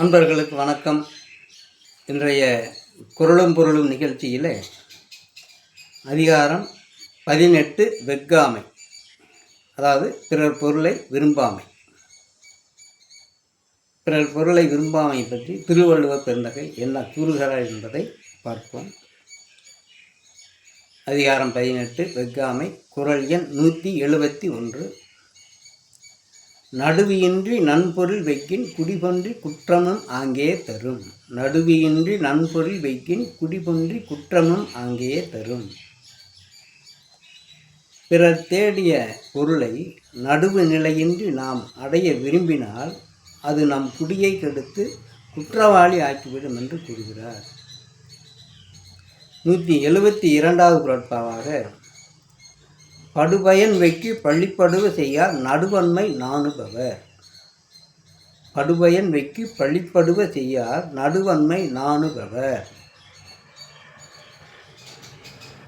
அன்பர்களுக்கு வணக்கம். இன்றைய குரலும் பொருளும் நிகழ்ச்சியில் அதிகாரம் 18 வெஃகாமை, அதாவது பிறர் பொருளை விரும்பாமை. பிறர் பொருளை விரும்பாமை பற்றி திருவள்ளுவர் பெருந்தகை என்ன கூறுகிறார் என்பதை பார்ப்போம். அதிகாரம் 18 வெஃகாமை, குறள் எண் 171. நடுவியின்றி நன்பொருள் வைக்கின் குடிபொன்றி குற்றமும் ஆங்கே தரும். நடுவியின்றி நன்பொருள் வைக்கின் குடிபொன்றி குற்றமும் ஆங்கே தரும். பிறர் தேடிய பொருளை நடுவு நிலையின்றி நாம் அடைய விரும்பினால் அது நம் குடியை கெடுத்து குற்றவாளி ஆக்கிவிடும் என்று கூறுகிறார். 172வது குறட்பாவாக, படுபயன் வைக்கு பள்ளிப்படுவ செய்யார் நடுவன்மை நாணுபவர். படுபயன் வைக்கு பள்ளிப்படுவ செய்யார் நடுவன்மை நாணுபவர்.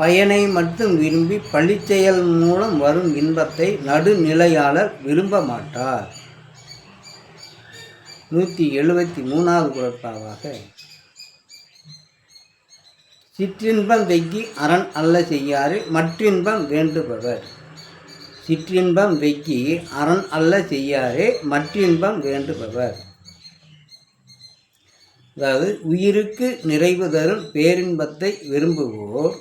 பயனை மட்டும் விரும்பி பழிச்செயல் மூலம் வரும் இன்பத்தை நடுநிலையாளர் விரும்ப மாட்டார். 173வது குறட்பாவாக, சிற்றின்பம் வெக்கி அரண் அல்ல செய்யாறு மற்றின்பம் வேண்டுபவர். சிற்றின்பம் வெக்கி அரண் அல்ல செய்யாரே மற்றின்பம் வேண்டுபவர். அதாவது உயிருக்கு நிறைவு தரும் பேரின்பத்தை விரும்புவோர்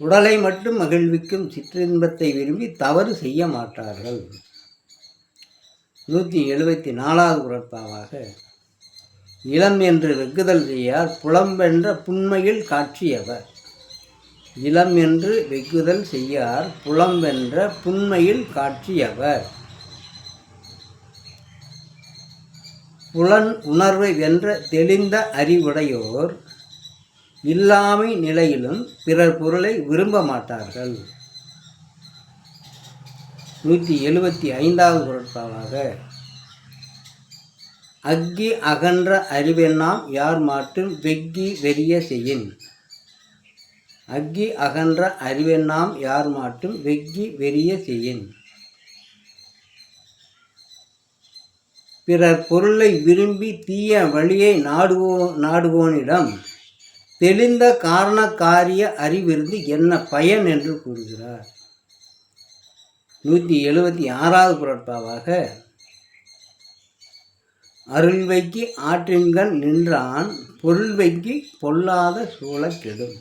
உடலை மட்டும் மகிழ்விக்கும் சிற்றின்பத்தை விரும்பி தவறு செய்ய மாட்டார்கள். 174வது குறட்பாவாக, இளம் என்று வெகுதல் செய்யார் புலம்பென்ற புன்மையில் காட்சியவர். இளம் என்று வெகுதல் செய்யார் புலம்பென்ற புன்மையில் காட்சியவர். புலன் உணர்வை வென்ற தெளிந்த அறிவுடையோர் இல்லாமை நிலையிலும் பிறர் பொருளை விரும்ப மாட்டார்கள். 175வது குறட்பாவாக, அக்கி அகன்ற அறிவெண்ணாம் யார் மாட்டும் வெக்கி வெறிய செய்யின். அக்கி அகன்ற அறிவெண்ணாம் யார் மாட்டும் வெக்கி வெறிய செய்யின். பிறர் பொருளை விரும்பி தீய வழியை நாடுவோனிடம் தெளிந்த காரண காரிய அறிவிருந்து என்ன பயன் என்று கூறுகிறார். 176வது குறட்பாவாக, அருள் வைக்கி ஆற்றின்கண் நின்றான் பொருள் வைக்கி பொல்லாத சூழக் கெடும்.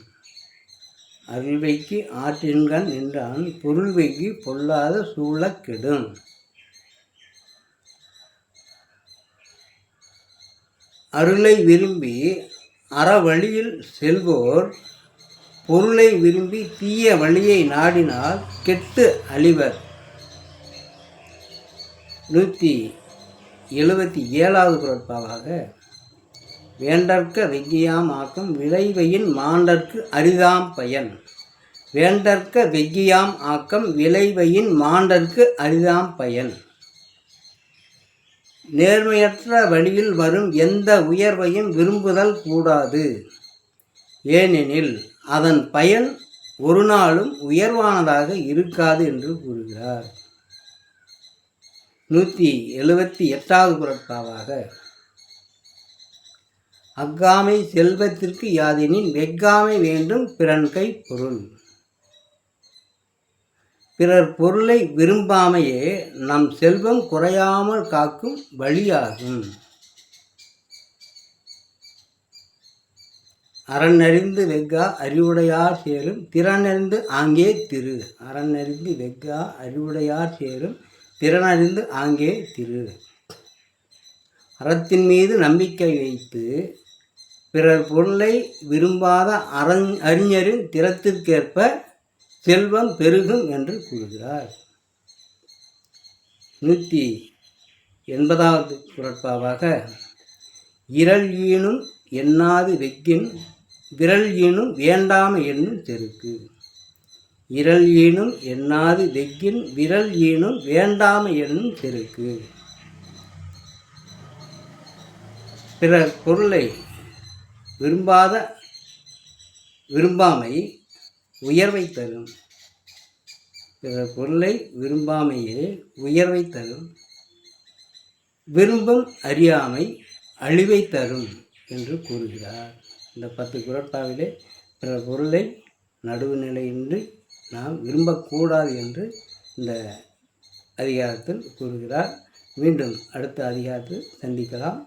அருள் வைக்கி ஆற்றின்கண் நின்றான் பொருள் வைக்கி பொல்லாத சூழக் கெடும். அருளை விரும்பி அறவழியில் செல்வோர் பொருளை விரும்பி தீய வழியை நாடினால் கெட்டு அழிவர். 177வது குறட்பாவாக, வேண்டற்க வெக்கியாம் ஆக்கம் விளைவையின் மாண்டற்கு அரிதாம் பயன். வேண்டற்க வெக்கியாம் ஆக்கம் விளைவையின் மாண்டற்கு அரிதாம் பயன். நேர்மையற்ற வழியில் வரும் எந்த உயர்வையும் விரும்புதல் கூடாது. ஏனெனில் அதன் பயன் ஒரு நாளும் உயர்வானதாக இருக்காது என்று கூறுகிறார். 178வது குறட்பாவாக, அக்காமை செல்வத்திற்கு யாதெனின் வெஃகாமை வேண்டும் பிறன்கை பொருள். பிறர் பொருளை விரும்பாமையே நம் செல்வம் குறையாமல் காக்கும் வழியாகும். அறனறிந்து வெஃகா அறிவுடையார் சேரும் திறனறிந்து ஆங்கே திரு. அறனறிந்து வெஃகா அறிவுடையார் சேரும் திறனறிந்து ஆங்கே திரு. அறத்தின் மீது நம்பிக்கை வைத்து பிறர் பொருளை விரும்பாத அறிஞரின் திறத்திற்கேற்ப செல்வம் பெருகும் என்று கூறுகிறார். 180வது குறட்பாவாக, இரள் ஈனும் எண்ணாது வெக்கின் விரல் ஈனும் வேண்டாமை என்னும் செருக்கு. இரள் ஈனும் எண்ணாது வெக்கின் விரல் ஈனும் வேண்டாமை என்னும் செருக்கு. பிறர் பொருளை விரும்பாமை உயர்வை தரும். பிறர் பொருளை விரும்பாமையே உயர்வை தரும். விரும்பும் அறியாமை அழிவை தரும் என்று கூறுகிறார். இந்த 10 குறட்பாவிலே பிற பொருளை நடுவுநிலையின்றி நாம் விரும்பக்கூடாது என்று இந்த அதிகாரத்தில் கூறுகிறார். மீண்டும் அடுத்த அதிகாரத்தில் சந்திக்கலாம்.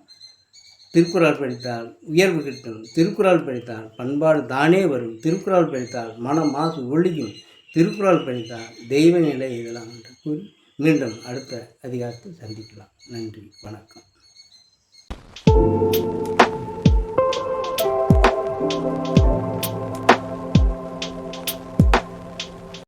திருக்குறள் படித்தால் உயர்வு கிட்டும், திருக்குறள் படித்தால் பண்பாடு தானே வரும், திருக்குறள் படித்தால் மன மாசு ஒழியும், திருக்குறள் படித்தால் தெய்வ நிலை எழலாம் என்று கூறி மீண்டும் அடுத்த அதிகாரத்தில் சந்திக்கலாம். நன்றி, வணக்கம்.